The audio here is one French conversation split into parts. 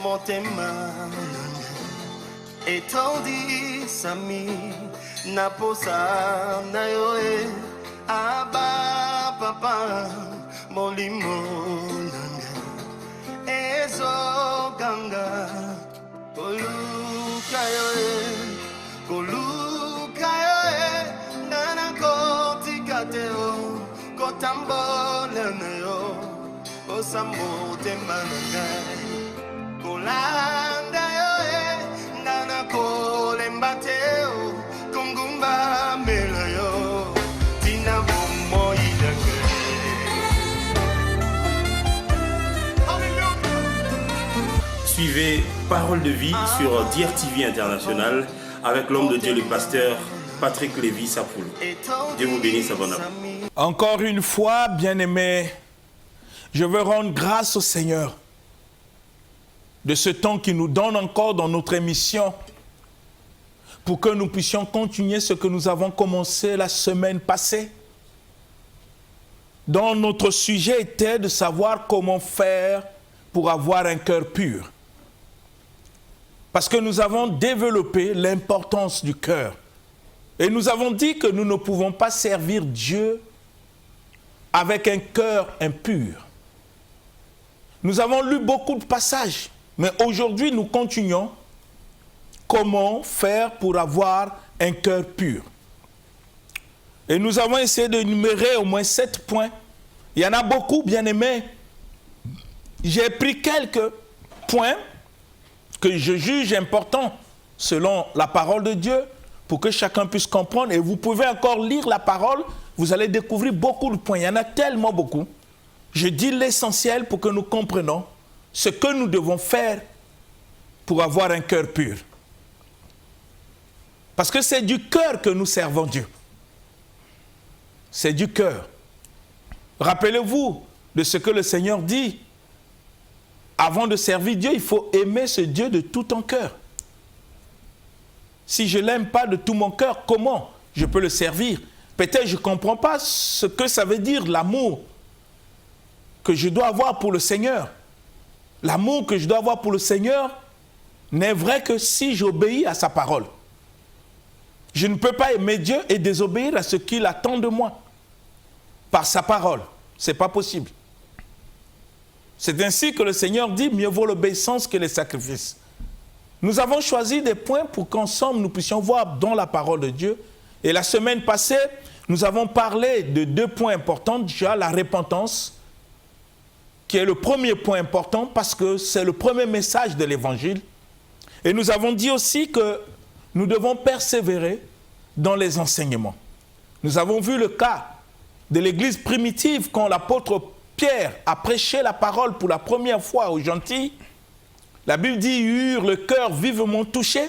motema etondi sami naposa na yo aba papa molimo nanga ezo ganga koluka yo nana kotikateo kotambola na yo osamotema nanga kolanda yo nana kolembateo kungumba mela yo tina bomo idake. Suivez Parole de vie sur DRTV International avec l'homme de Dieu, le pasteur Patrick Lévy-Sapoul. Dieu vous bénisse abondamment. Encore une fois, bien-aimés, je veux rendre grâce au Seigneur de ce temps qu'il nous donne encore dans notre émission pour que nous puissions continuer ce que nous avons commencé la semaine passée, dont notre sujet était de savoir comment faire pour avoir un cœur pur. Parce que nous avons développé l'importance du cœur. Et nous avons dit que nous ne pouvons pas servir Dieu avec un cœur impur. Nous avons lu beaucoup de passages, mais aujourd'hui nous continuons comment faire pour avoir un cœur pur. Et nous avons essayé de numérer au moins 7 points. Il y en a beaucoup, bien aimés. J'ai pris quelques points que je juge importants selon la parole de Dieu pour que chacun puisse comprendre. Et vous pouvez encore lire la parole, vous allez découvrir beaucoup de points. Il y en a tellement beaucoup. Je dis l'essentiel pour que nous comprenions ce que nous devons faire pour avoir un cœur pur. Parce que c'est du cœur que nous servons Dieu. C'est du cœur. Rappelez-vous de ce que le Seigneur dit. Avant de servir Dieu, il faut aimer ce Dieu de tout ton cœur. Si je ne l'aime pas de tout mon cœur, comment je peux le servir? Peut-être je ne comprends pas ce que ça veut dire, l'amour que je dois avoir pour le Seigneur. L'amour que je dois avoir pour le Seigneur n'est vrai que si j'obéis à sa parole. Je ne peux pas aimer Dieu et désobéir à ce qu'il attend de moi par sa parole. Ce n'est pas possible. C'est ainsi que le Seigneur dit, mieux vaut l'obéissance que les sacrifices. Nous avons choisi des points pour qu'ensemble nous puissions voir dans la parole de Dieu. Et la semaine passée, nous avons parlé de 2 points importants. Déjà, la repentance, qui est le premier point important parce que c'est le premier message de l'Évangile. Et nous avons dit aussi que nous devons persévérer dans les enseignements. Nous avons vu le cas de l'Église primitive quand l'apôtre Pierre a prêché la parole pour la première fois aux gentils. La Bible dit, ils eurent le cœur vivement touché.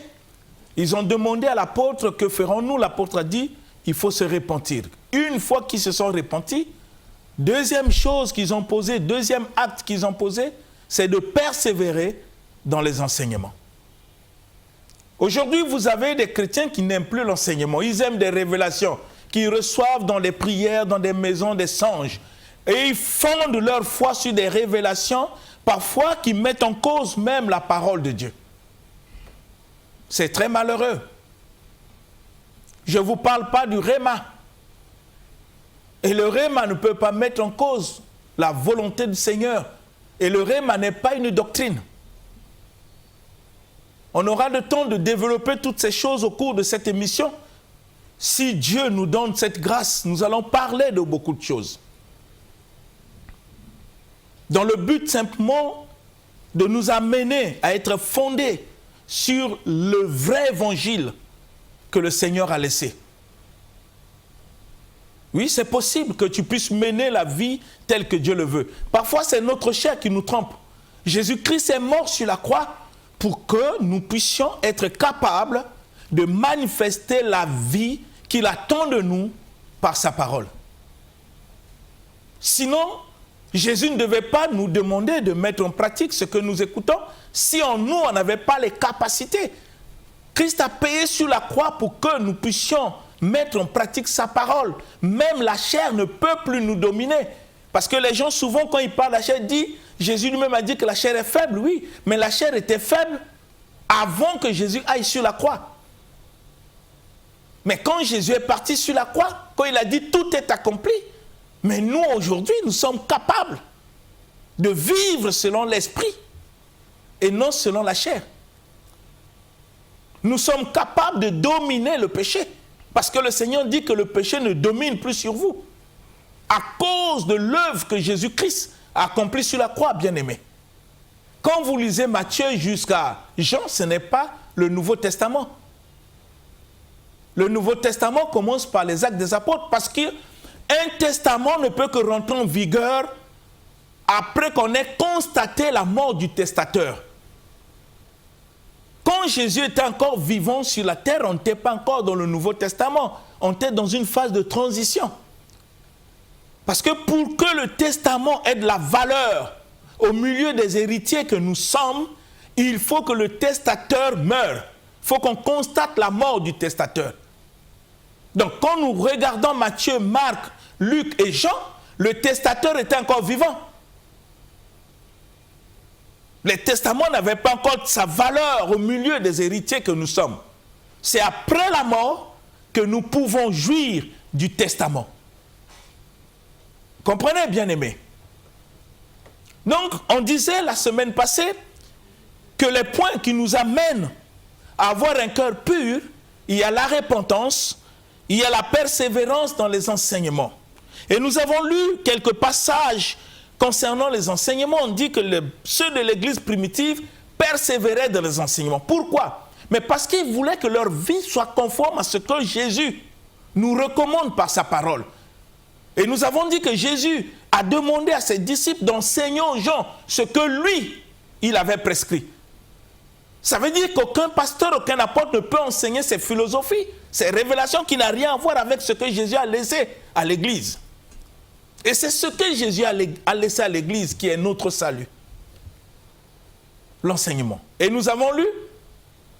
Ils ont demandé à l'apôtre, que ferons-nous? L'apôtre a dit, il faut se repentir. Une fois qu'ils se sont repentis, deuxième chose qu'ils ont posée, deuxième acte qu'ils ont posé, c'est de persévérer dans les enseignements. Aujourd'hui, vous avez des chrétiens qui n'aiment plus l'enseignement. Ils aiment des révélations qu'ils reçoivent dans les prières, dans des maisons des songes. Et ils fondent leur foi sur des révélations, parfois qui mettent en cause même la parole de Dieu. C'est très malheureux. Je ne vous parle pas du Réma. Et le Réma ne peut pas mettre en cause la volonté du Seigneur. Et le Réma n'est pas une doctrine. On aura le temps de développer toutes ces choses au cours de cette émission. Si Dieu nous donne cette grâce, nous allons parler de beaucoup de choses. Dans le but simplement de nous amener à être fondés sur le vrai évangile que le Seigneur a laissé. Oui, c'est possible que tu puisses mener la vie telle que Dieu le veut. Parfois, c'est notre chair qui nous trompe. Jésus-Christ est mort sur la croix pour que nous puissions être capables de manifester la vie qu'il attend de nous par sa parole. Sinon, Jésus ne devait pas nous demander de mettre en pratique ce que nous écoutons si en nous, on n'avait pas les capacités. Christ a payé sur la croix pour que nous puissions mettre en pratique sa parole. Même la chair ne peut plus nous dominer. Parce que les gens, souvent, quand ils parlent de la chair, disent Jésus lui-même a dit que la chair est faible, oui, mais la chair était faible avant que Jésus aille sur la croix. Mais quand Jésus est parti sur la croix, quand il a dit tout est accompli, mais nous aujourd'hui, nous sommes capables de vivre selon l'esprit et non selon la chair. Nous sommes capables de dominer le péché parce que le Seigneur dit que le péché ne domine plus sur vous à cause de l'œuvre que Jésus-Christ a accomplie sur la croix, bien-aimé. Quand vous lisez Matthieu jusqu'à Jean, ce n'est pas le Nouveau Testament. Le Nouveau Testament commence par les Actes des Apôtres parce qu'un testament ne peut que rentrer en vigueur après qu'on ait constaté la mort du testateur. Quand Jésus était encore vivant sur la terre, on n'était pas encore dans le Nouveau Testament. On était dans une phase de transition. Parce que pour que le testament ait de la valeur au milieu des héritiers que nous sommes, il faut que le testateur meure. Il faut qu'on constate la mort du testateur. Donc quand nous regardons Matthieu, Marc, Luc et Jean, le testateur était encore vivant. Les testaments n'avaient pas encore sa valeur au milieu des héritiers que nous sommes. C'est après la mort que nous pouvons jouir du testament. Comprenez, bien-aimés? Donc, on disait la semaine passée que les points qui nous amènent à avoir un cœur pur, il y a la repentance, il y a la persévérance dans les enseignements. Et nous avons lu quelques passages concernant les enseignements. On dit que ceux de l'Église primitive persévéraient dans les enseignements. Pourquoi? Mais parce qu'ils voulaient que leur vie soit conforme à ce que Jésus nous recommande par sa parole. Et nous avons dit que Jésus a demandé à ses disciples d'enseigner aux gens ce que lui, il avait prescrit. Ça veut dire qu'aucun pasteur, aucun apôtre ne peut enseigner ses philosophies, ces révélations qui n'ont rien à voir avec ce que Jésus a laissé à l'Église. Et c'est ce que Jésus a laissé à l'Église qui est notre salut. L'enseignement. Et nous avons lu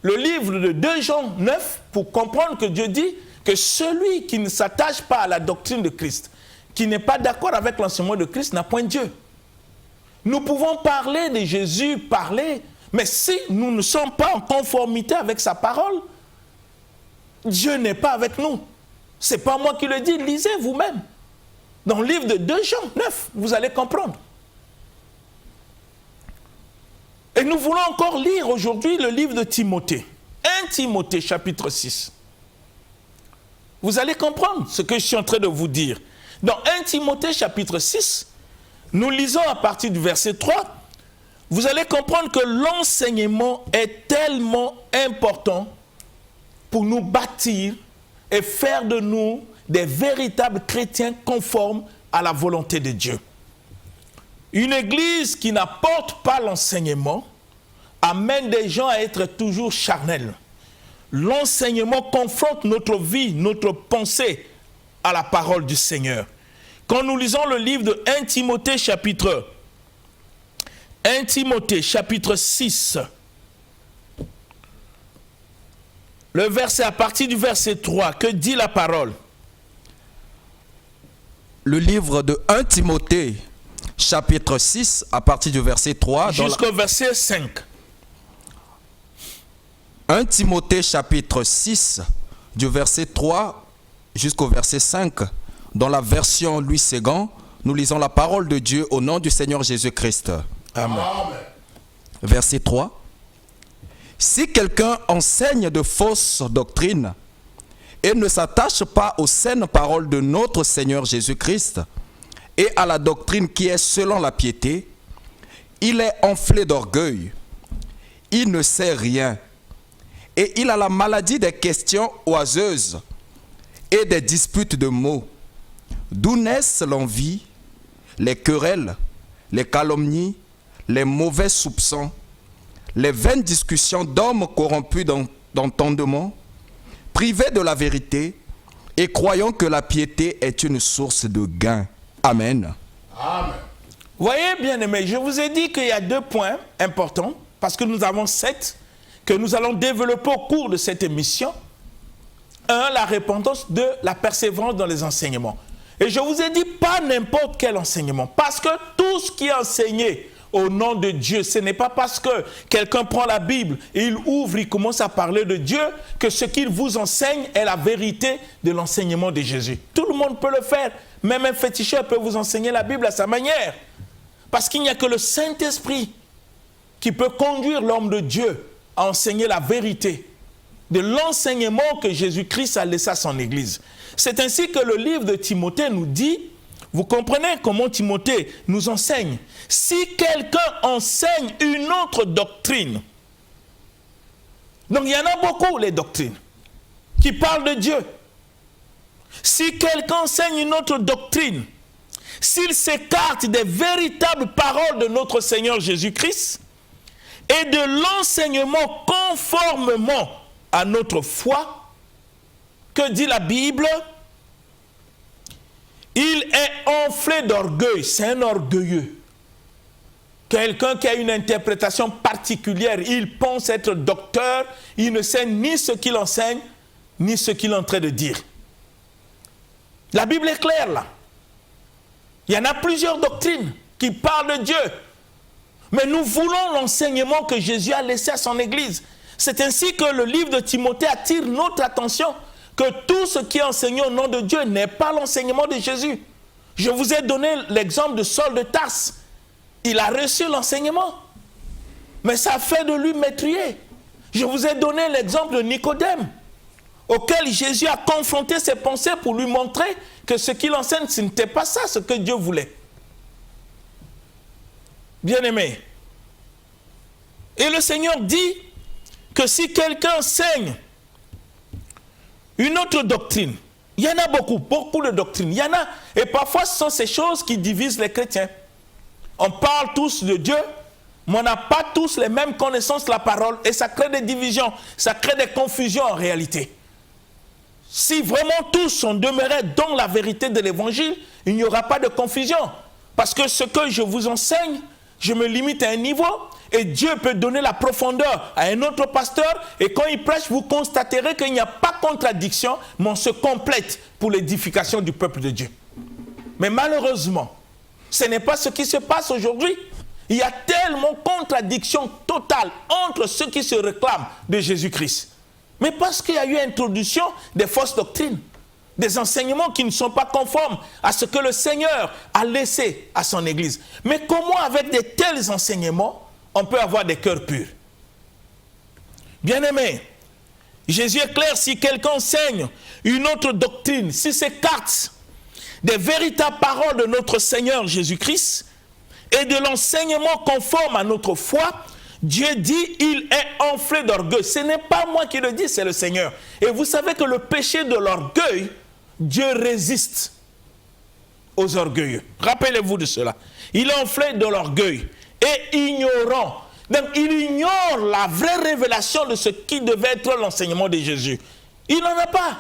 le livre de 2 Jean 9 pour comprendre que Dieu dit que celui qui ne s'attache pas à la doctrine de Christ, qui n'est pas d'accord avec l'enseignement de Christ, n'a point Dieu. Nous pouvons parler de Jésus, mais si nous ne sommes pas en conformité avec sa parole, Dieu n'est pas avec nous. Ce n'est pas moi qui le dis, lisez vous-même. Dans le livre de 2 Jean 9, vous allez comprendre. Et nous voulons encore lire aujourd'hui le livre de Timothée. 1 Timothée chapitre 6. Vous allez comprendre ce que je suis en train de vous dire. Dans 1 Timothée chapitre 6, nous lisons à partir du verset 3, vous allez comprendre que l'enseignement est tellement important pour nous bâtir et faire de nous des véritables chrétiens conformes à la volonté de Dieu. Une église qui n'apporte pas l'enseignement amène des gens à être toujours charnels. L'enseignement confronte notre vie, notre pensée à la parole du Seigneur. Quand nous lisons le livre de 1 Timothée chapitre 6, le verset à partir du verset 3, que dit la parole? Le livre de 1 Timothée, chapitre 6, à partir du verset 3. Jusqu'au verset 5. 1 Timothée, chapitre 6, du verset 3 jusqu'au verset 5. Dans la version Louis Ségan, nous lisons la parole de Dieu au nom du Seigneur Jésus-Christ. Amen. Verset 3. Si quelqu'un enseigne de fausses doctrines et ne s'attache pas aux saines paroles de notre Seigneur Jésus-Christ et à la doctrine qui est selon la piété, il est enflé d'orgueil, il ne sait rien, et il a la maladie des questions oiseuses et des disputes de mots, d'où naissent l'envie, les querelles, les calomnies, les mauvais soupçons, les vaines discussions d'hommes corrompus d'entendement, privés de la vérité et croyant que la piété est une source de gain. Amen. Amen. Voyez, bien-aimés, je vous ai dit qu'il y a 2 points importants, parce que nous avons 7 que nous allons développer au cours de cette émission. 1, la repentance. 2, la persévérance dans les enseignements. Et je vous ai dit pas n'importe quel enseignement, parce que tout ce qui est enseigné au nom de Dieu. Ce n'est pas parce que quelqu'un prend la Bible et il ouvre, il commence à parler de Dieu, que ce qu'il vous enseigne est la vérité de l'enseignement de Jésus. Tout le monde peut le faire. Même un féticheur peut vous enseigner la Bible à sa manière. Parce qu'il n'y a que le Saint-Esprit qui peut conduire l'homme de Dieu à enseigner la vérité de l'enseignement que Jésus-Christ a laissé à son Église. C'est ainsi que le livre de Timothée nous dit, vous comprenez comment Timothée nous enseigne. Si quelqu'un enseigne une autre doctrine, donc il y en a beaucoup les doctrines qui parlent de Dieu. Si quelqu'un enseigne une autre doctrine, s'il s'écarte des véritables paroles de notre Seigneur Jésus-Christ et de l'enseignement conformément à notre foi, que dit la Bible? Il est enflé d'orgueil, c'est un orgueilleux. Quelqu'un qui a une interprétation particulière, il pense être docteur, il ne sait ni ce qu'il enseigne, ni ce qu'il est en train de dire. La Bible est claire là. Il y en a plusieurs doctrines qui parlent de Dieu. Mais nous voulons l'enseignement que Jésus a laissé à son Église. C'est ainsi que le livre de Timothée attire notre attention que tout ce qui est enseigné au nom de Dieu n'est pas l'enseignement de Jésus. Je vous ai donné l'exemple de Saul de Tarse. Il a reçu l'enseignement, mais ça fait de lui métrier. Je vous ai donné l'exemple de Nicodème, auquel Jésus a confronté ses pensées pour lui montrer que ce qu'il enseigne, ce n'était pas ça ce que Dieu voulait. Bien-aimé, et le Seigneur dit que si quelqu'un enseigne une autre doctrine, il y en a beaucoup de doctrines, il y en a, et parfois ce sont ces choses qui divisent les chrétiens. On parle tous de Dieu, mais on n'a pas tous les mêmes connaissances de la parole, et ça crée des divisions, ça crée des confusions en réalité. Si vraiment tous on demeurait dans la vérité de l'évangile, il n'y aura pas de confusion. Parce que ce que je vous enseigne, je me limite à un niveau, et Dieu peut donner la profondeur à un autre pasteur, et quand il prêche, vous constaterez qu'il n'y a pas de contradiction, mais on se complète pour l'édification du peuple de Dieu. Mais malheureusement, ce n'est pas ce qui se passe aujourd'hui. Il y a tellement de contradictions totales entre ceux qui se réclament de Jésus-Christ. Mais parce qu'il y a eu introduction des fausses doctrines, des enseignements qui ne sont pas conformes à ce que le Seigneur a laissé à son Église. Mais comment avec de tels enseignements, on peut avoir des cœurs purs? Bien-aimé, Jésus est clair, si quelqu'un enseigne une autre doctrine, s'il s'écarte des véritables paroles de notre Seigneur Jésus-Christ et de l'enseignement conforme à notre foi, Dieu dit, il est enflé d'orgueil. Ce n'est pas moi qui le dis, c'est le Seigneur. Et vous savez que le péché de l'orgueil, Dieu résiste aux orgueilleux. Rappelez-vous de cela. Il est enflé de l'orgueil et ignorant. Donc il ignore la vraie révélation de ce qui devait être l'enseignement de Jésus. Il n'en a pas.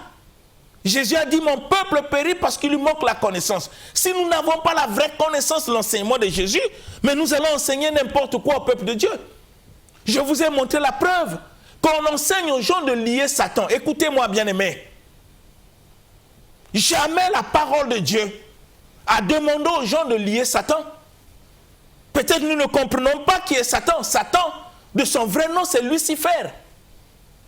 Jésus a dit, mon peuple périt parce qu'il lui manque la connaissance. Si nous n'avons pas la vraie connaissance de l'enseignement de Jésus, mais nous allons enseigner n'importe quoi au peuple de Dieu. Je vous ai montré la preuve qu'on enseigne aux gens de lier Satan. Écoutez-moi, bien-aimés. Jamais la parole de Dieu a demandé aux gens de lier Satan. Peut-être nous ne comprenons pas qui est Satan. Satan, de son vrai nom, c'est Lucifer.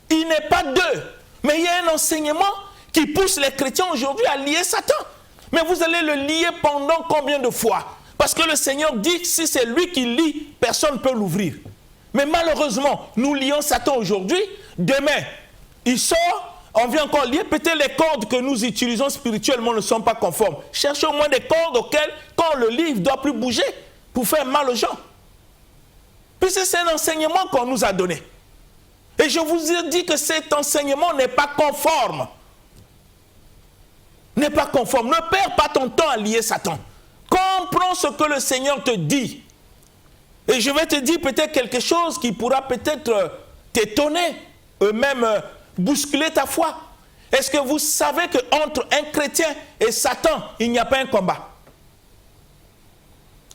Il n'est pas deux. Mais il y a un enseignement qui pousse les chrétiens aujourd'hui à lier Satan. Mais vous allez le lier pendant combien de fois? Parce que le Seigneur dit que si c'est lui qui lit, personne ne peut l'ouvrir. Mais malheureusement, nous lions Satan aujourd'hui. Demain, il sort, on vient encore lier. Peut-être les cordes que nous utilisons spirituellement ne sont pas conformes. Cherchez au moins des cordes auxquelles, quand on le lit, il ne doit plus bouger pour faire mal aux gens. Puisque c'est un enseignement qu'on nous a donné. Et je vous ai dit que cet enseignement n'est pas conforme. N'est pas conforme. Ne perds pas ton temps à lier Satan. Comprends ce que le Seigneur te dit. Et je vais te dire peut-être quelque chose qui pourra peut-être t'étonner, même bousculer ta foi. Est-ce que vous savez qu'entre un chrétien et Satan, il n'y a pas un combat?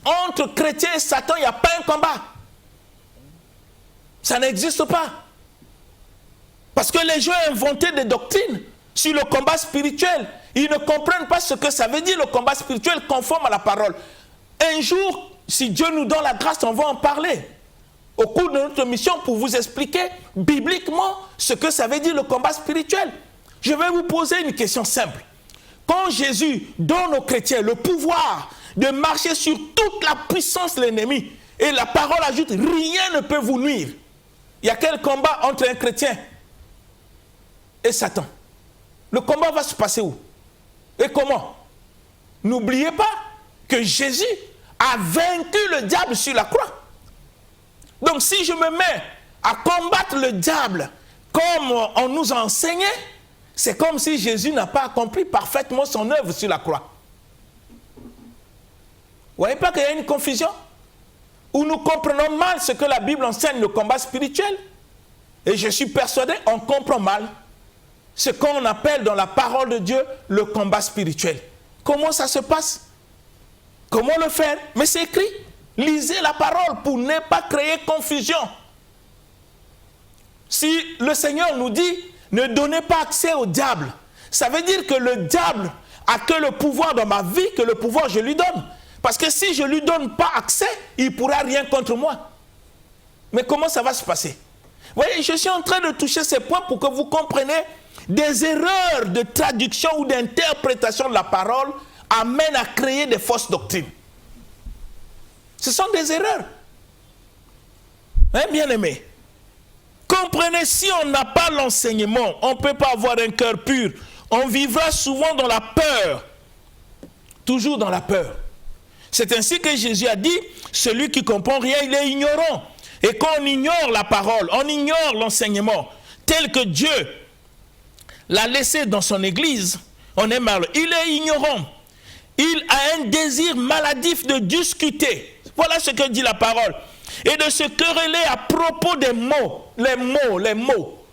Entre chrétien et Satan, il n'y a pas un combat. Ça n'existe pas. Parce que les gens ont inventé des doctrines sur le combat spirituel. Ils ne comprennent pas ce que ça veut dire, le combat spirituel conforme à la parole. Un jour, si Dieu nous donne la grâce, on va en parler au cours de notre mission pour vous expliquer bibliquement ce que ça veut dire le combat spirituel. Je vais vous poser une question simple. Quand Jésus donne aux chrétiens le pouvoir de marcher sur toute la puissance de l'ennemi, et la parole ajoute, rien ne peut vous nuire. Il y a quel combat entre un chrétien et Satan? Le combat va se passer où? Et comment? N'oubliez pas que Jésus a vaincu le diable sur la croix. Donc si je me mets à combattre le diable comme on nous a enseigné, c'est comme si Jésus n'a pas accompli parfaitement son œuvre sur la croix. Vous ne voyez pas qu'il y a une confusion? Où nous comprenons mal ce que la Bible enseigne, le combat spirituel. Et je suis persuadé, on comprend mal ce qu'on appelle dans la parole de Dieu le combat spirituel. Comment ça se passe? Comment le faire? Mais c'est écrit. Lisez la parole pour ne pas créer confusion. Si le Seigneur nous dit, ne donnez pas accès au diable, ça veut dire que le diable a que le pouvoir dans ma vie, que le pouvoir je lui donne. Parce que si je ne lui donne pas accès, il ne pourra rien contre moi. Mais comment ça va se passer? Vous voyez, je suis en train de toucher ces points pour que vous compreniez des erreurs de traduction ou d'interprétation de la parole amènent à créer des fausses doctrines. Ce sont des erreurs. Hein, bien-aimés? Comprenez, si on n'a pas l'enseignement, on ne peut pas avoir un cœur pur. On vivra souvent dans la peur. Toujours dans la peur. C'est ainsi que Jésus a dit, celui qui ne comprend rien, il est ignorant. Et quand on ignore la parole, on ignore l'enseignement, tel que Dieu l'a laissé dans son église, on est mal. Il est ignorant. Il a un désir maladif de discuter. Voilà ce que dit la parole. Et de se quereller à propos des mots. Les mots.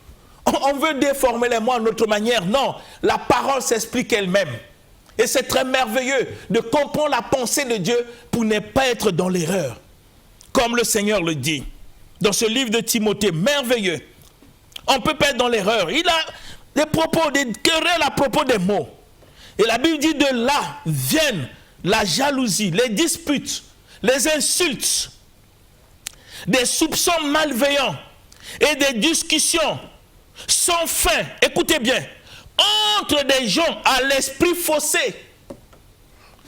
On veut déformer les mots à notre manière. Non, la parole s'explique elle-même. Et c'est très merveilleux de comprendre la pensée de Dieu pour ne pas être dans l'erreur. Comme le Seigneur le dit dans ce livre de Timothée, merveilleux. On ne peut pas être dans l'erreur. Il a des propos, des querelles à propos des mots. Et la Bible dit de là viennent la jalousie, les disputes, les insultes, des soupçons malveillants et des discussions sans fin. Écoutez bien. Entre des gens à l'esprit faussé.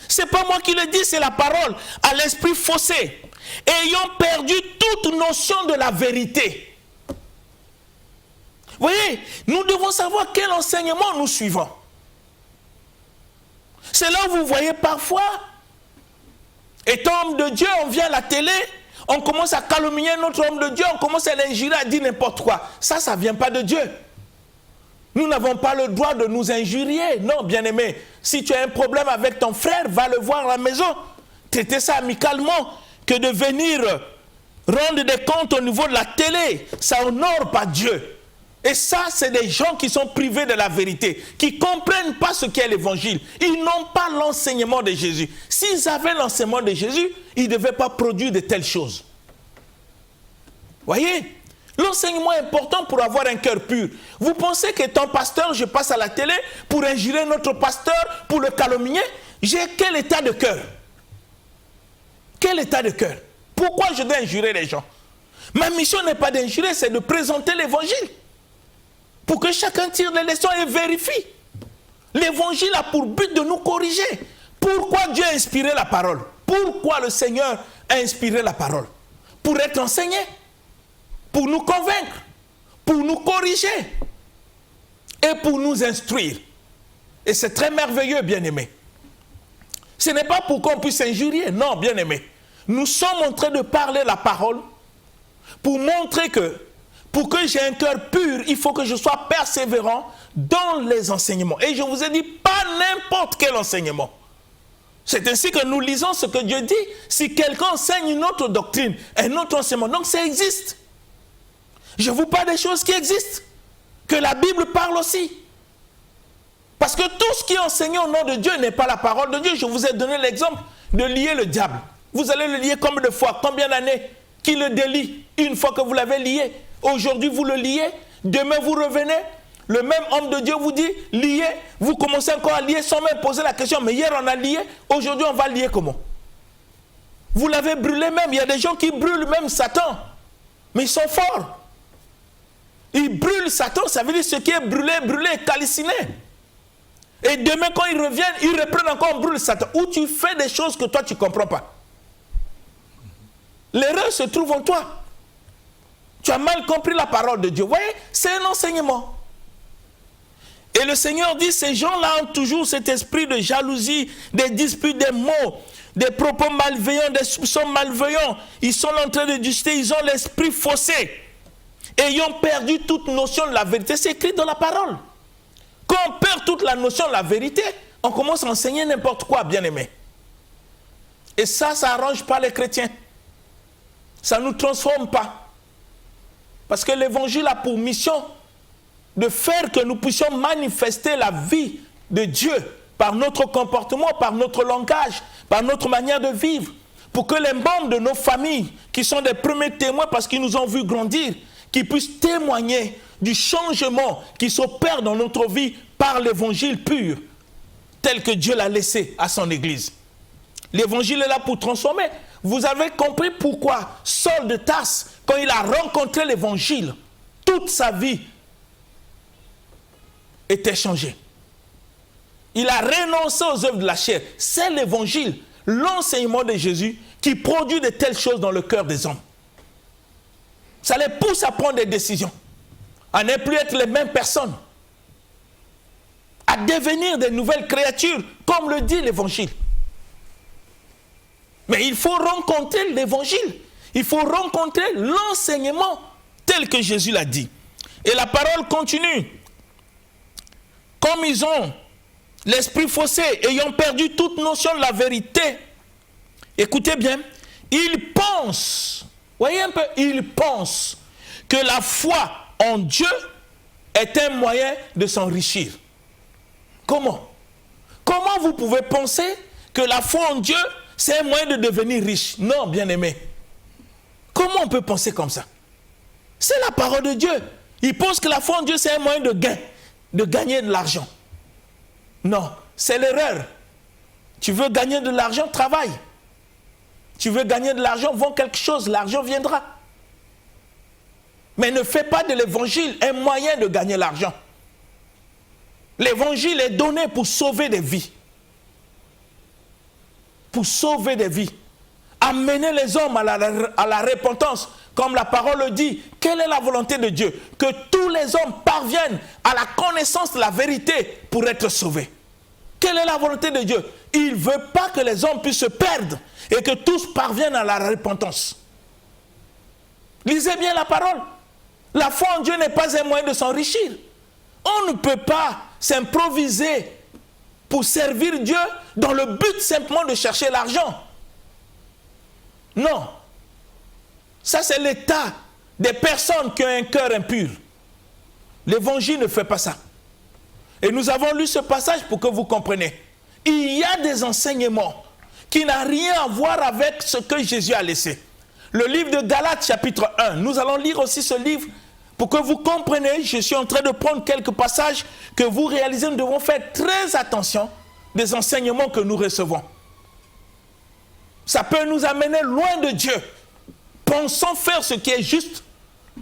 Ce n'est pas moi qui le dis, c'est la parole. À l'esprit faussé. Ayant perdu toute notion de la vérité. Vous voyez, nous devons savoir quel enseignement nous suivons. C'est là où vous voyez parfois, étant homme de Dieu, on vient à la télé, on commence à calomnier notre homme de Dieu, on commence à l'injurer, à dire n'importe quoi. Ça ne vient pas de Dieu. Nous n'avons pas le droit de nous injurier. Non, bien-aimé, si tu as un problème avec ton frère, va le voir à la maison. Traitez ça amicalement que de venir rendre des comptes au niveau de la télé. Ça honore pas Dieu. Et ça, c'est des gens qui sont privés de la vérité, qui ne comprennent pas ce qu'est l'évangile. Ils n'ont pas l'enseignement de Jésus. S'ils avaient l'enseignement de Jésus, ils ne devaient pas produire de telles choses. Voyez ? L'enseignement est important pour avoir un cœur pur. Vous pensez qu'étant pasteur, je passe à la télé pour injurer notre pasteur, pour le calomnier? J'ai quel état de cœur? Quel état de cœur? Pourquoi je dois injurer les gens? Ma mission n'est pas d'injurer, c'est de présenter l'évangile. Pour que chacun tire les leçons et vérifie. L'évangile a pour but de nous corriger. Pourquoi Dieu a inspiré la parole? Pourquoi le Seigneur a inspiré la parole? Pour être enseigné. Pour nous convaincre, pour nous corriger et pour nous instruire. Et c'est très merveilleux, bien-aimés. Ce n'est pas pour qu'on puisse injurier, non, bien-aimés. Nous sommes en train de parler la parole pour montrer que, pour que j'ai un cœur pur, il faut que je sois persévérant dans les enseignements. Et je vous ai dit, pas n'importe quel enseignement. C'est ainsi que nous lisons ce que Dieu dit. Si quelqu'un enseigne une autre doctrine, un autre enseignement, donc ça existe. Je vous parle des choses qui existent, que la Bible parle aussi. Parce que tout ce qui est enseigné au nom de Dieu n'est pas la parole de Dieu. Je vous ai donné l'exemple de lier le diable. Vous allez le lier combien de fois, combien d'années? Qui le délie? Une fois que vous l'avez lié. Aujourd'hui, vous le liez. Demain, vous revenez. Le même homme de Dieu vous dit, lier. Vous commencez encore à lier sans même poser la question. Mais hier, on a lié. Aujourd'hui, on va lier comment? Vous l'avez brûlé même. Il y a des gens qui brûlent même Satan. Mais ils sont forts. Ils brûlent Satan, ça veut dire ce qui est brûlé, brûlé, calciné. Et demain quand ils reviennent, ils reprennent encore, on brûle Satan. Ou tu fais des choses que toi tu ne comprends pas. L'erreur se trouve en toi. Tu as mal compris la parole de Dieu. Vous voyez, c'est un enseignement. Et le Seigneur dit, ces gens-là ont toujours cet esprit de jalousie, des disputes, des mots, des propos malveillants, des soupçons malveillants. Ils sont en train de discuter, ils ont l'esprit faussé. Ayant perdu toute notion de la vérité. C'est écrit dans la parole. Quand on perd toute la notion de la vérité, on commence à enseigner n'importe quoi, bien-aimé. Et ça n'arrange pas les chrétiens. Ça ne nous transforme pas. Parce que l'évangile a pour mission de faire que nous puissions manifester la vie de Dieu par notre comportement, par notre langage, par notre manière de vivre. Pour que les membres de nos familles, qui sont des premiers témoins parce qu'ils nous ont vus grandir, qui puissent témoigner du changement qui s'opère dans notre vie par l'évangile pur, tel que Dieu l'a laissé à son Église. L'évangile est là pour transformer. Vous avez compris pourquoi Saul de Tarse, quand il a rencontré l'évangile, toute sa vie était changée. Il a renoncé aux œuvres de la chair. C'est l'évangile, l'enseignement de Jésus qui produit de telles choses dans le cœur des hommes. Ça les pousse à prendre des décisions, à ne plus être les mêmes personnes, à devenir des nouvelles créatures, comme le dit l'évangile. Mais il faut rencontrer l'évangile, il faut rencontrer l'enseignement tel que Jésus l'a dit. Et la parole continue. Comme ils ont l'esprit faussé, ayant perdu toute notion de la vérité, écoutez bien, ils pensent, voyez un peu, ils pensent que la foi en Dieu est un moyen de s'enrichir. Comment? Comment vous pouvez penser que la foi en Dieu, c'est un moyen de devenir riche? Non, bien-aimé. Comment on peut penser comme ça? C'est la parole de Dieu. Ils pensent que la foi en Dieu, c'est un moyen de gain, de gagner de l'argent. Non, c'est l'erreur. Tu veux gagner de l'argent, travaille. Tu veux gagner de l'argent, vends quelque chose, l'argent viendra. Mais ne fais pas de l'évangile un moyen de gagner l'argent. L'évangile est donné pour sauver des vies. Pour sauver des vies. Amener les hommes à la repentance. Comme la parole le dit, quelle est la volonté de Dieu? Que tous les hommes parviennent à la connaissance de la vérité pour être sauvés. Quelle est la volonté de Dieu? Il ne veut pas que les hommes puissent se perdre et que tous parviennent à la repentance. Lisez bien la parole. La foi en Dieu n'est pas un moyen de s'enrichir. On ne peut pas s'improviser pour servir Dieu dans le but simplement de chercher l'argent. Non. Ça, c'est l'état des personnes qui ont un cœur impur. L'évangile ne fait pas ça. Et nous avons lu ce passage pour que vous compreniez. Il y a des enseignements qui n'ont rien à voir avec ce que Jésus a laissé. Le livre de Galates, chapitre 1. Nous allons lire aussi ce livre pour que vous compreniez. Je suis en train de prendre quelques passages que vous réalisez. Nous devons faire très attention des enseignements que nous recevons. Ça peut nous amener loin de Dieu. Pensons faire ce qui est juste,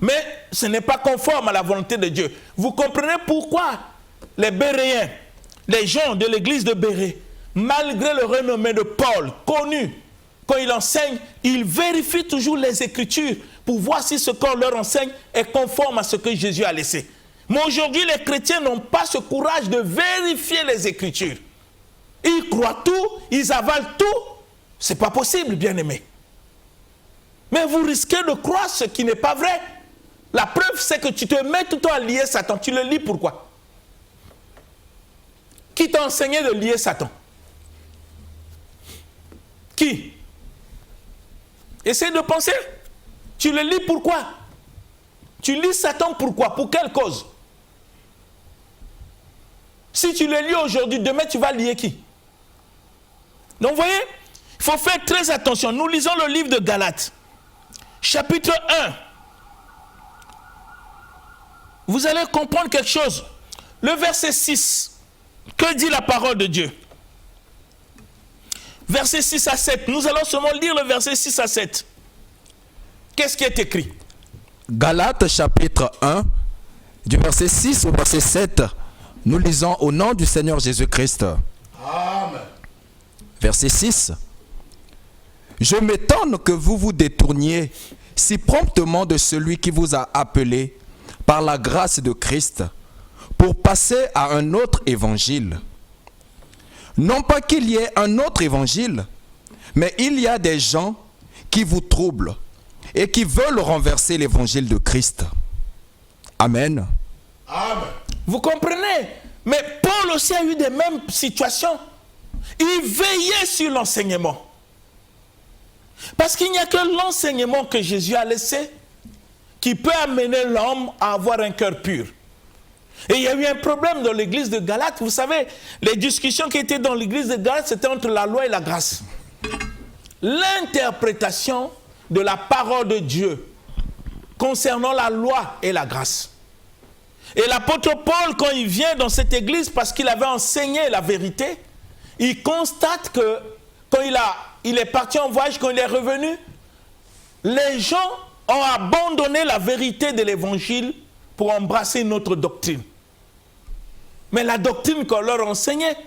mais ce n'est pas conforme à la volonté de Dieu. Vous comprenez pourquoi les Béréens, les gens de l'église de Bérée, malgré le renommé de Paul, connu, quand il enseigne, il vérifie toujours les Écritures pour voir si ce qu'on leur enseigne est conforme à ce que Jésus a laissé. Mais aujourd'hui, les chrétiens n'ont pas ce courage de vérifier les Écritures. Ils croient tout, ils avalent tout. Ce n'est pas possible, bien-aimés. Mais vous risquez de croire ce qui n'est pas vrai. La preuve, c'est que tu te mets tout le temps à lier Satan. Tu le lis pourquoi? Qui t'a enseigné de lier Satan? Qui? Essaye de penser. Tu le lis pourquoi? Tu lis Satan pourquoi? Pour quelle cause? Si tu le lis aujourd'hui, demain tu vas lier qui? Donc vous voyez, il faut faire très attention. Nous lisons le livre de Galates. Chapitre 1. Vous allez comprendre quelque chose. Le verset 6. Que dit la parole de Dieu? Versets 6 à 7. Nous allons seulement lire le verset 6 à 7. Qu'est-ce qui est écrit? Galates chapitre 1, du verset 6 au verset 7, nous lisons au nom du Seigneur Jésus-Christ. Amen. Verset 6. Je m'étonne que vous vous détourniez si promptement de celui qui vous a appelé par la grâce de Christ pour passer à un autre évangile. Non pas qu'il y ait un autre évangile, mais il y a des gens qui vous troublent et qui veulent renverser l'évangile de Christ. Amen. Amen. Vous comprenez? Mais Paul aussi a eu des mêmes situations. Il veillait sur l'enseignement. Parce qu'il n'y a que l'enseignement que Jésus a laissé qui peut amener l'homme à avoir un cœur pur. Et il y a eu un problème dans l'église de Galate. Vous savez, les discussions qui étaient dans l'église de Galate, c'était entre la loi et la grâce. L'interprétation de la parole de Dieu concernant la loi et la grâce. Et l'apôtre Paul, quand il vient dans cette église, parce qu'il avait enseigné la vérité, il constate que quand il est parti en voyage, quand il est revenu, les gens ont abandonné la vérité de l'évangile pour embrasser une autre doctrine. Mais la doctrine qu'on leur enseignait,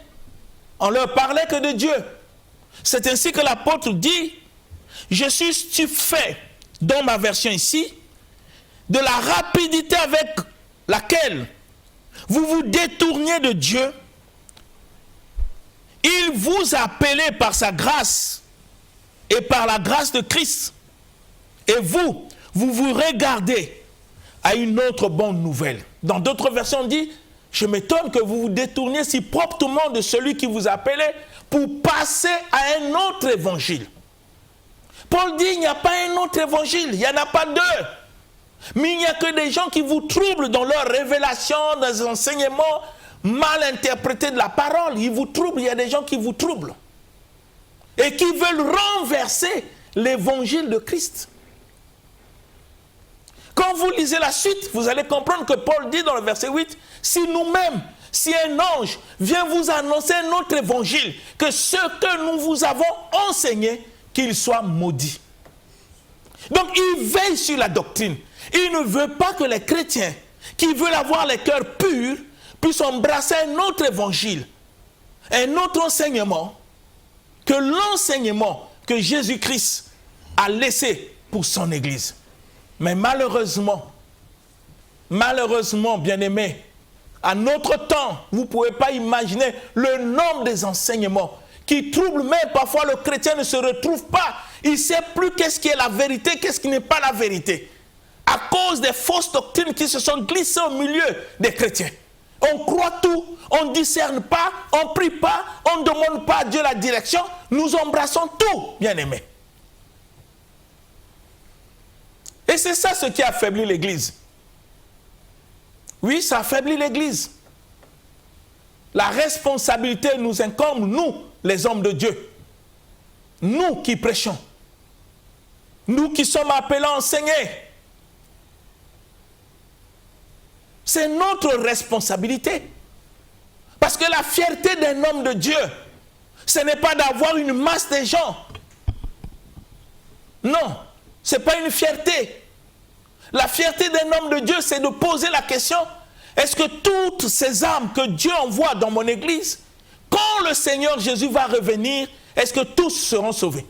on leur parlait que de Dieu. C'est ainsi que l'apôtre dit, je suis stupéfait, dans ma version ici, de la rapidité avec laquelle vous vous détourniez de Dieu. Il vous a appelé par sa grâce et par la grâce de Christ. Et vous vous regardez à une autre bonne nouvelle. Dans d'autres versions, on dit, je m'étonne que vous vous détourniez si promptement de celui qui vous appelait pour passer à un autre évangile. Paul dit, il n'y a pas un autre évangile, il n'y en a pas deux. Mais il n'y a que des gens qui vous troublent dans leurs révélations, dans les enseignements mal interprétés de la parole. Ils vous troublent, il y a des gens qui vous troublent. Et qui veulent renverser l'évangile de Christ. Quand vous lisez la suite, vous allez comprendre que Paul dit dans le verset 8, si nous-mêmes, si un ange vient vous annoncer un autre évangile, que ce que nous vous avons enseigné, qu'il soit maudit. Donc il veille sur la doctrine. Il ne veut pas que les chrétiens qui veulent avoir les cœurs purs puissent embrasser un autre évangile, un autre enseignement, que l'enseignement que Jésus-Christ a laissé pour son Église. Mais malheureusement, bien-aimés, à notre temps, vous ne pouvez pas imaginer le nombre des enseignements qui troublent même parfois le chrétien ne se retrouve pas. Il ne sait plus qu'est-ce qui est la vérité, qu'est-ce qui n'est pas la vérité. À cause des fausses doctrines qui se sont glissées au milieu des chrétiens. On croit tout, on ne discerne pas, on ne prie pas, on ne demande pas à Dieu la direction. Nous embrassons tout, bien-aimés. Et c'est ça ce qui affaiblit l'Église. Oui, ça affaiblit l'Église. La responsabilité nous incombe, nous, les hommes de Dieu. Nous qui prêchons. Nous qui sommes appelés à enseigner. C'est notre responsabilité. Parce que la fierté d'un homme de Dieu, ce n'est pas d'avoir une masse de gens. Non, ce n'est pas une fierté. La fierté d'un homme de Dieu, c'est de poser la question, est-ce que toutes ces âmes que Dieu envoie dans mon église, quand le Seigneur Jésus va revenir, est-ce que tous seront sauvés?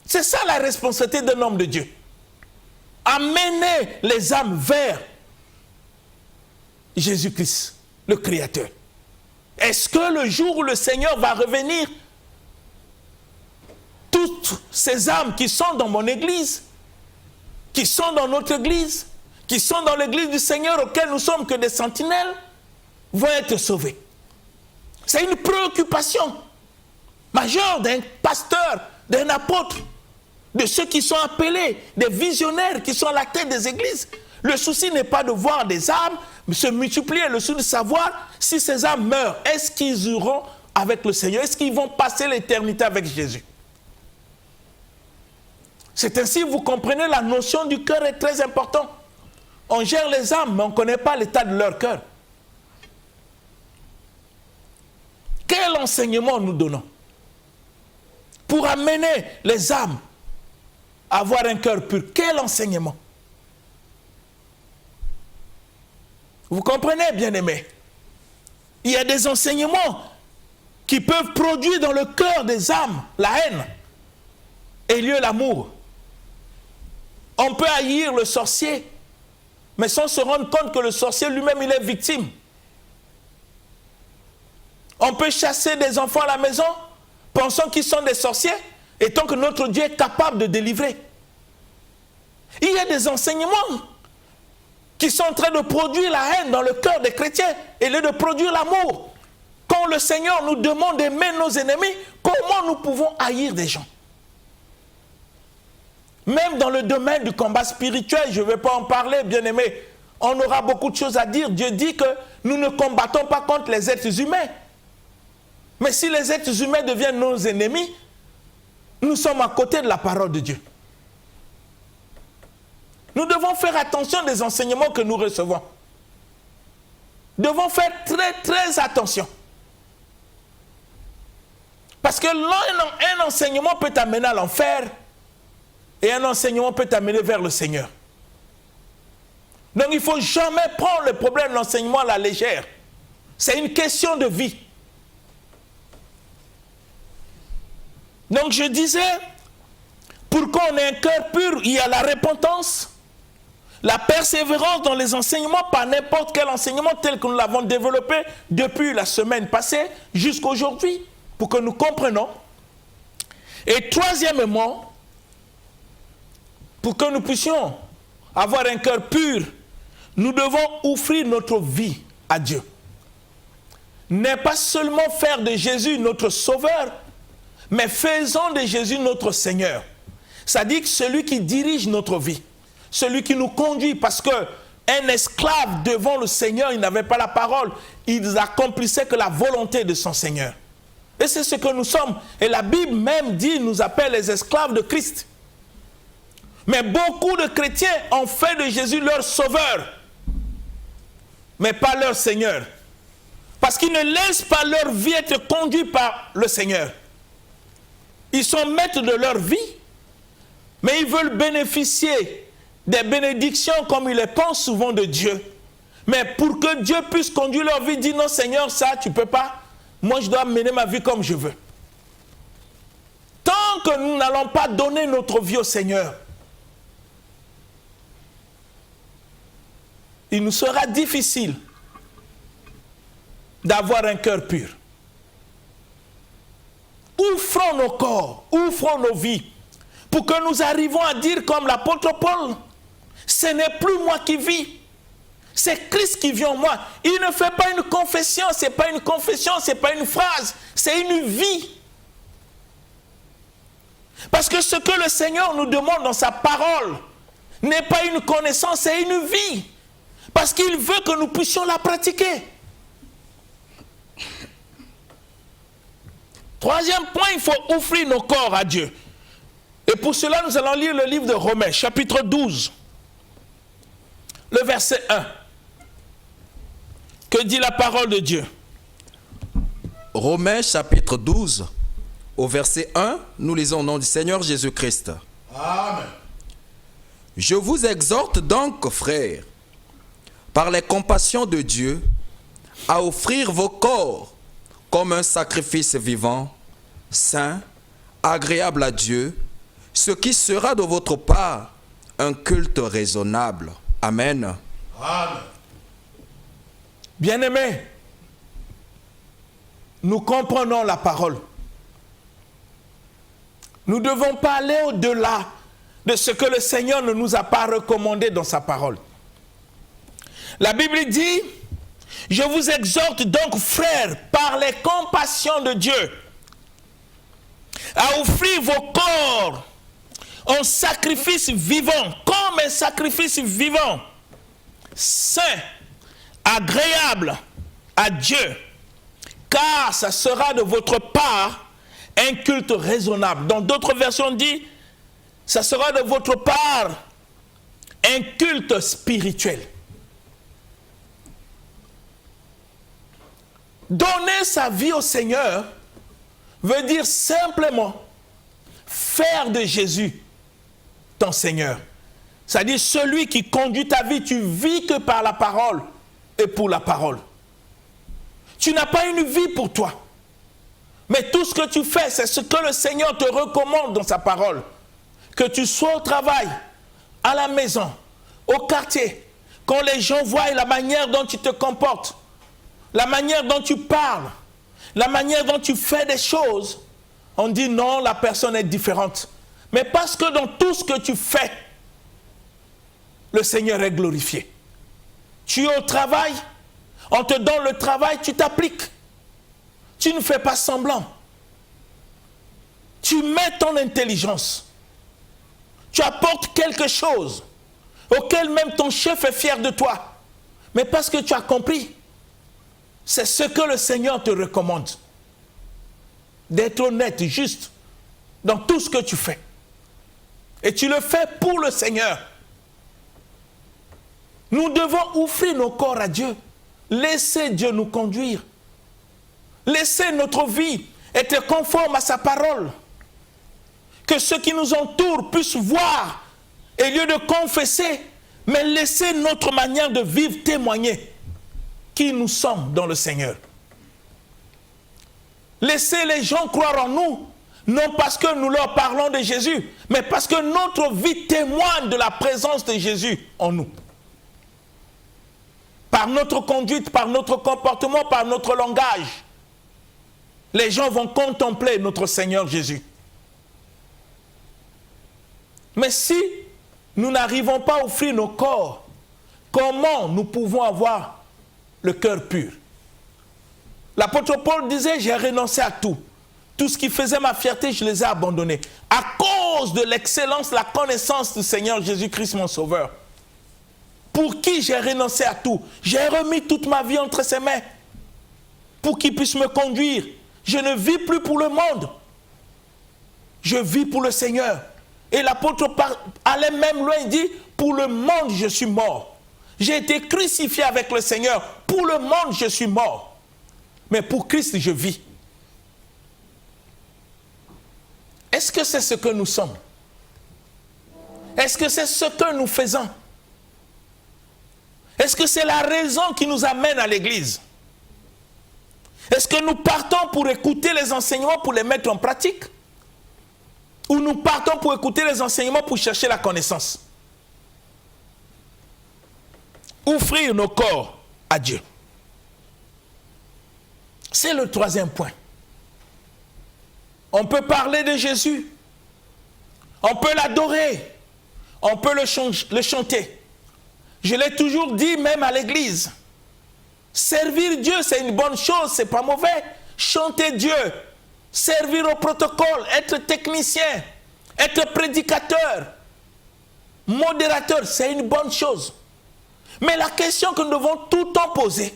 C'est ça la responsabilité d'un homme de Dieu. Amener les âmes vers Jésus-Christ, le Créateur. Est-ce que le jour où le Seigneur va revenir, toutes ces âmes qui sont dans mon église, qui sont dans notre église, qui sont dans l'église du Seigneur auquel nous sommes que des sentinelles, vont être sauvées? C'est une préoccupation majeure d'un pasteur, d'un apôtre, de ceux qui sont appelés, des visionnaires qui sont à la tête des églises. Le souci n'est pas de voir des âmes se multiplier, le souci de savoir si ces âmes meurent, est-ce qu'ils iront avec le Seigneur, est-ce qu'ils vont passer l'éternité avec Jésus? C'est ainsi, vous comprenez, la notion du cœur est très importante. On gère les âmes, mais on ne connaît pas l'état de leur cœur. Quel enseignement nous donnons pour amener les âmes à avoir un cœur pur? Quel enseignement? Vous comprenez, bien-aimés? Il y a des enseignements qui peuvent produire dans le cœur des âmes la haine et lieu l'amour. On peut haïr le sorcier, mais sans se rendre compte que le sorcier lui-même, il est victime. On peut chasser des enfants à la maison, pensant qu'ils sont des sorciers, et tant que notre Dieu est capable de délivrer. Il y a des enseignements qui sont en train de produire la haine dans le cœur des chrétiens et de produire l'amour. Quand le Seigneur nous demande d'aimer nos ennemis, comment nous pouvons haïr des gens? Même dans le domaine du combat spirituel, je ne vais pas en parler, bien-aimés, on aura beaucoup de choses à dire. Dieu dit que nous ne combattons pas contre les êtres humains. Mais si les êtres humains deviennent nos ennemis, nous sommes à côté de la parole de Dieu. Nous devons faire attention des enseignements que nous recevons. Nous devons faire très, très attention. Parce que un enseignement peut t'amener à l'enfer et un enseignement peut t'amener vers le Seigneur. Donc il ne faut jamais prendre le problème de l'enseignement à la légère. C'est une question de vie. Donc je disais, pour qu'on ait un cœur pur, il y a la repentance, la persévérance dans les enseignements, pas n'importe quel enseignement tel que nous l'avons développé depuis la semaine passée jusqu'à aujourd'hui, pour que nous comprenions. Et troisièmement, pour que nous puissions avoir un cœur pur, nous devons offrir notre vie à Dieu. Ne pas seulement faire de Jésus notre sauveur, mais faisons de Jésus notre Seigneur. C'est-à-dire celui qui dirige notre vie, celui qui nous conduit, parce qu'un esclave devant le Seigneur, il n'avait pas la parole, il accomplissait que la volonté de son Seigneur. Et c'est ce que nous sommes. Et la Bible même dit, nous appelle les esclaves de Christ. Mais beaucoup de chrétiens ont fait de Jésus leur sauveur, mais pas leur Seigneur. Parce qu'ils ne laissent pas leur vie être conduite par le Seigneur. Ils sont maîtres de leur vie, mais ils veulent bénéficier des bénédictions comme ils les pensent souvent de Dieu. Mais pour que Dieu puisse conduire leur vie, dit non Seigneur, ça tu ne peux pas. Moi je dois mener ma vie comme je veux. Tant que nous n'allons pas donner notre vie au Seigneur, il nous sera difficile d'avoir un cœur pur. Ouvrons nos corps, ouvrons nos vies, pour que nous arrivions à dire comme l'apôtre Paul, ce n'est plus moi qui vis, c'est Christ qui vit en moi. Il ne fait pas une confession, ce n'est pas une confession, ce n'est pas une phrase, c'est une vie. Parce que ce que le Seigneur nous demande dans sa parole n'est pas une connaissance, c'est une vie. Parce qu'il veut que nous puissions la pratiquer. Troisième point, il faut offrir nos corps à Dieu. Et pour cela, nous allons lire le livre de Romains, chapitre 12, le verset 1. Que dit la parole de Dieu? Romains, chapitre 12, au verset 1, nous lisons au nom du Seigneur Jésus-Christ. Amen. Je vous exhorte donc, frères, par les compassions de Dieu, à offrir vos corps comme un sacrifice vivant, saint, agréable à Dieu, ce qui sera de votre part un culte raisonnable. Amen. Amen. Bien-aimés, nous comprenons la parole. Nous ne devons pas aller au-delà de ce que le Seigneur ne nous a pas recommandé dans sa parole. La Bible dit, je vous exhorte donc, frères, par les compassions de Dieu, à offrir vos corps en sacrifice vivant, comme un sacrifice vivant, saint, agréable à Dieu, car ça sera de votre part un culte raisonnable. Dans d'autres versions, on dit, ça sera de votre part un culte spirituel. Donner sa vie au Seigneur veut dire simplement faire de Jésus ton Seigneur. C'est-à-dire celui qui conduit ta vie, tu vis que par la parole et pour la parole. Tu n'as pas une vie pour toi. Mais tout ce que tu fais, c'est ce que le Seigneur te recommande dans sa parole. Que tu sois au travail, à la maison, au quartier, quand les gens voient la manière dont tu te comportes, la manière dont tu parles, la manière dont tu fais des choses, on dit non, la personne est différente. Mais parce que dans tout ce que tu fais, le Seigneur est glorifié. Tu es au travail, on te donne le travail, tu t'appliques. Tu ne fais pas semblant. Tu mets ton intelligence. Tu apportes quelque chose auquel même ton chef est fier de toi. Mais parce que tu as compris, c'est ce que le Seigneur te recommande. D'être honnête, juste, dans tout ce que tu fais. Et tu le fais pour le Seigneur. Nous devons offrir nos corps à Dieu. Laisser Dieu nous conduire. Laisser notre vie être conforme à sa parole. Que ceux qui nous entourent puissent voir, et lieu de confesser, mais laisser notre manière de vivre témoigner qui nous sommes dans le Seigneur. Laisser les gens croire en nous, non parce que nous leur parlons de Jésus, mais parce que notre vie témoigne de la présence de Jésus en nous. Par notre conduite, par notre comportement, par notre langage, les gens vont contempler notre Seigneur Jésus. Mais si nous n'arrivons pas à offrir nos corps, comment nous pouvons avoir le cœur pur? L'apôtre Paul disait, j'ai renoncé à tout. Tout ce qui faisait ma fierté, je les ai abandonnés. À cause de l'excellence, la connaissance du Seigneur Jésus-Christ, mon Sauveur. Pour qui j'ai renoncé à tout. J'ai remis toute ma vie entre ses mains. Pour qu'il puisse me conduire. Je ne vis plus pour le monde. Je vis pour le Seigneur. Et l'apôtre allait même loin, il dit, pour le monde je suis mort. J'ai été crucifié avec le Seigneur. Pour le monde je suis mort. Mais pour Christ je vis. Est-ce que c'est ce que nous sommes? Est-ce que c'est ce que nous faisons? Est-ce que c'est la raison qui nous amène à l'église? Est-ce que nous partons pour écouter les enseignements pour les mettre en pratique? Ou nous partons pour écouter les enseignements pour chercher la connaissance? Offrir nos corps à Dieu. C'est le troisième point. On peut parler de Jésus. On peut l'adorer. On peut le chanter. Je l'ai toujours dit même à l'église. Servir Dieu, c'est une bonne chose, c'est pas mauvais. Chanter Dieu, servir au protocole, être technicien, être prédicateur, modérateur, c'est une bonne chose. Mais la question que nous devons tout le temps poser,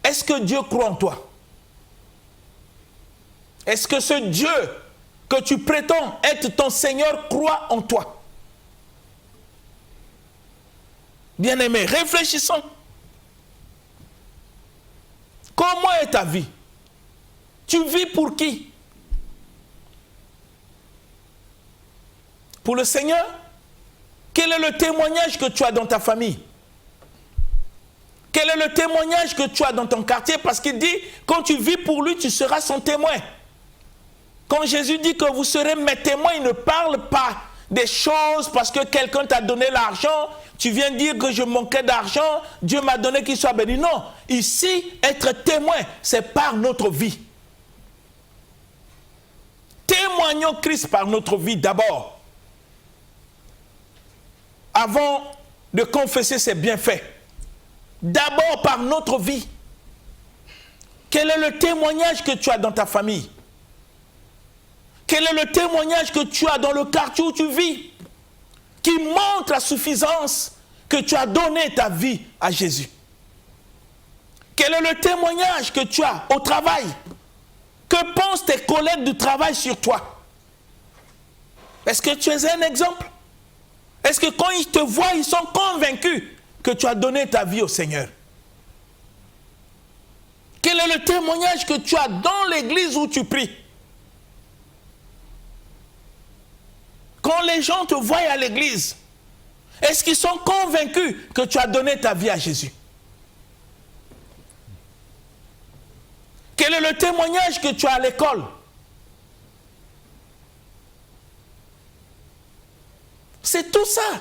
est-ce que Dieu croit en toi? Est-ce que ce Dieu que tu prétends être ton Seigneur croit en toi? Bien-aimés, réfléchissons. Comment est ta vie? Tu vis pour qui? Pour le Seigneur? Quel est le témoignage que tu as dans ta famille? Quel est le témoignage que tu as dans ton quartier? Parce qu'il dit, quand tu vis pour lui, tu seras son témoin. Quand Jésus dit que vous serez mes témoins, il ne parle pas des choses parce que quelqu'un t'a donné l'argent, tu viens dire que je manquais d'argent, Dieu m'a donné qu'il soit béni. Non, ici, être témoin, c'est par notre vie. Témoignons Christ par notre vie d'abord. Avant de confesser ses bienfaits. D'abord par notre vie. Quel est le témoignage que tu as dans ta famille? Quel est le témoignage que tu as dans le quartier où tu vis? Qui montre la suffisance que tu as donné ta vie à Jésus. Quel est le témoignage que tu as au travail? Que pensent tes collègues du travail sur toi? Est-ce que tu es un exemple? Est-ce que quand ils te voient, ils sont convaincus que tu as donné ta vie au Seigneur? Quel est le témoignage que tu as dans l'église où tu pries? Quand les gens te voient à l'église, est-ce qu'ils sont convaincus que tu as donné ta vie à Jésus? Quel est le témoignage que tu as à l'école? C'est tout ça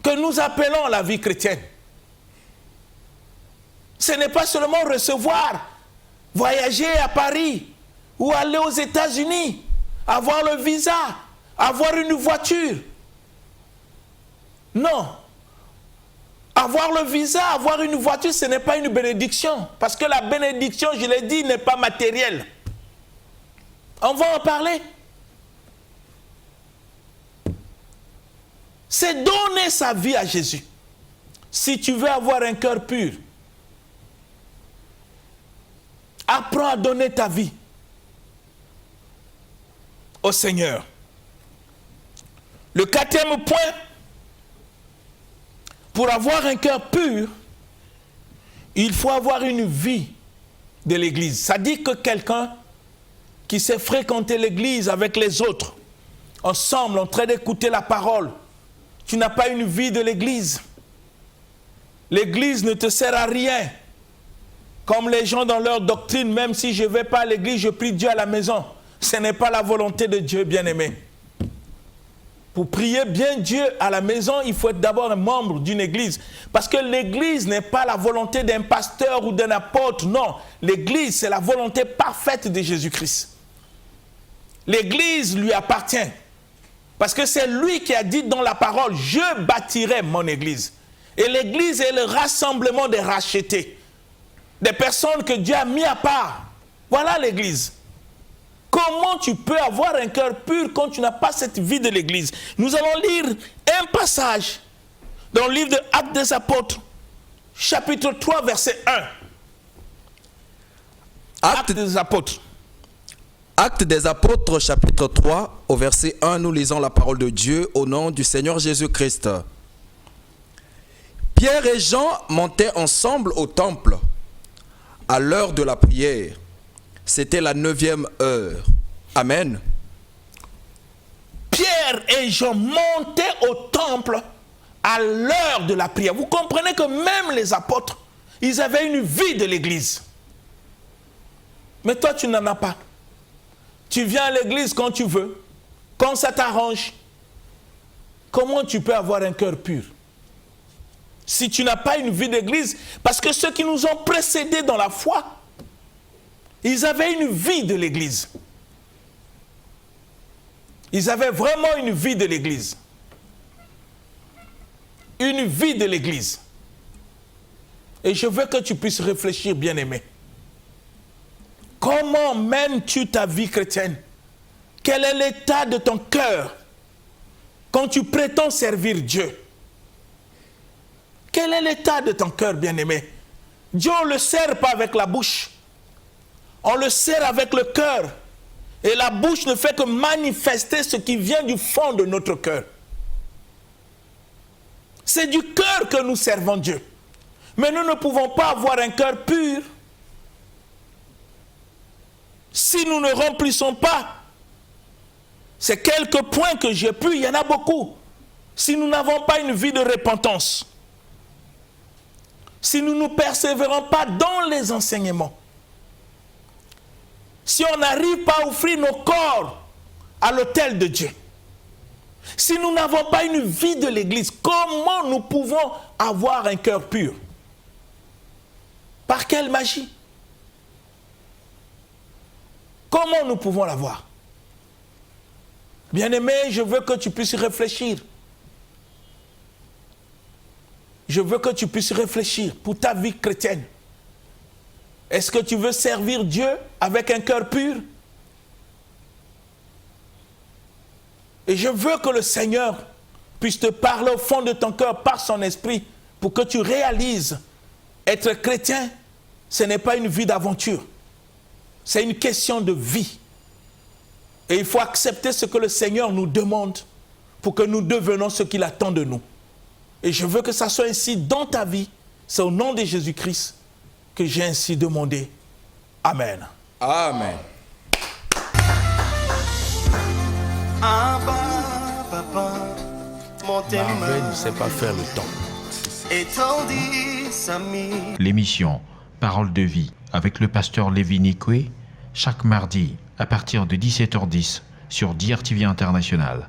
que nous appelons la vie chrétienne. Ce n'est pas seulement recevoir, voyager à Paris ou aller aux États-Unis, avoir le visa, avoir une voiture. Non. Avoir le visa, avoir une voiture, ce n'est pas une bénédiction. Parce que la bénédiction, je l'ai dit, n'est pas matérielle. On va en parler. C'est donner sa vie à Jésus. Si tu veux avoir un cœur pur, apprends à donner ta vie au Seigneur. Le 4e point, pour avoir un cœur pur, il faut avoir une vie de l'église. Ça dit que quelqu'un qui sait fréquenter l'église avec les autres, ensemble, en train d'écouter la parole, tu n'as pas une vie de l'église. L'église ne te sert à rien. Comme les gens dans leur doctrine, même si je ne vais pas à l'église, je prie Dieu à la maison. Ce n'est pas la volonté de Dieu, bien-aimé. Pour prier bien Dieu à la maison, il faut être d'abord un membre d'une église. Parce que l'église n'est pas la volonté d'un pasteur ou d'un apôtre, non. L'église, c'est la volonté parfaite de Jésus-Christ. L'église lui appartient. Parce que c'est lui qui a dit dans la parole, « Je bâtirai mon église ». Et l'église est le rassemblement des rachetés, des personnes que Dieu a mis à part. Voilà l'église. Comment tu peux avoir un cœur pur quand tu n'as pas cette vie de l'église? Nous allons lire un passage dans le livre de Actes des Apôtres, chapitre 3, verset 1. Actes des Apôtres. Actes des Apôtres, chapitre 3, au verset 1, nous lisons la parole de Dieu au nom du Seigneur Jésus-Christ. Pierre et Jean montaient ensemble au temple à l'heure de la prière. C'était la 9e heure. Amen. Pierre et Jean montaient au temple à l'heure de la prière. Vous comprenez que même les apôtres, ils avaient une vie de l'église. Mais toi, tu n'en as pas. Tu viens à l'église quand tu veux, quand ça t'arrange. Comment tu peux avoir un cœur pur si tu n'as pas une vie d'église? Parce que ceux qui nous ont précédés dans la foi, ils avaient une vie de l'église. Ils avaient vraiment une vie de l'église. Une vie de l'église. Et je veux que tu puisses réfléchir, bien-aimé. Comment mènes-tu ta vie chrétienne? Quel est l'état de ton cœur quand tu prétends servir Dieu? Quel est l'état de ton cœur, bien-aimé? Dieu, on ne le sert pas avec la bouche. On le sert avec le cœur. Et la bouche ne fait que manifester ce qui vient du fond de notre cœur. C'est du cœur que nous servons Dieu. Mais nous ne pouvons pas avoir un cœur pur si nous ne remplissons pas ces quelques points que j'ai pu, il y en a beaucoup. Si nous n'avons pas une vie de repentance, si nous ne persévérons pas dans les enseignements, si on n'arrive pas à offrir nos corps à l'autel de Dieu, si nous n'avons pas une vie de l'église, comment nous pouvons avoir un cœur pur? Par quelle magie? Comment nous pouvons l'avoir? Bien-aimé, je veux que tu puisses réfléchir. Je veux que tu puisses réfléchir pour ta vie chrétienne. Est-ce que tu veux servir Dieu avec un cœur pur? Et je veux que le Seigneur puisse te parler au fond de ton cœur par son esprit pour que tu réalises être chrétien, ce n'est pas une vie d'aventure. C'est une question de vie. Et il faut accepter ce que le Seigneur nous demande pour que nous devenions ce qu'il attend de nous. Et je veux que ça soit ainsi dans ta vie. C'est au nom de Jésus-Christ que j'ai ainsi demandé. Amen. Amen. Marvel ne sait pas faire le temps. L'émission Parole de vie avec le pasteur Lévi Nikwe, chaque mardi à partir de 17h10 sur DRTV International.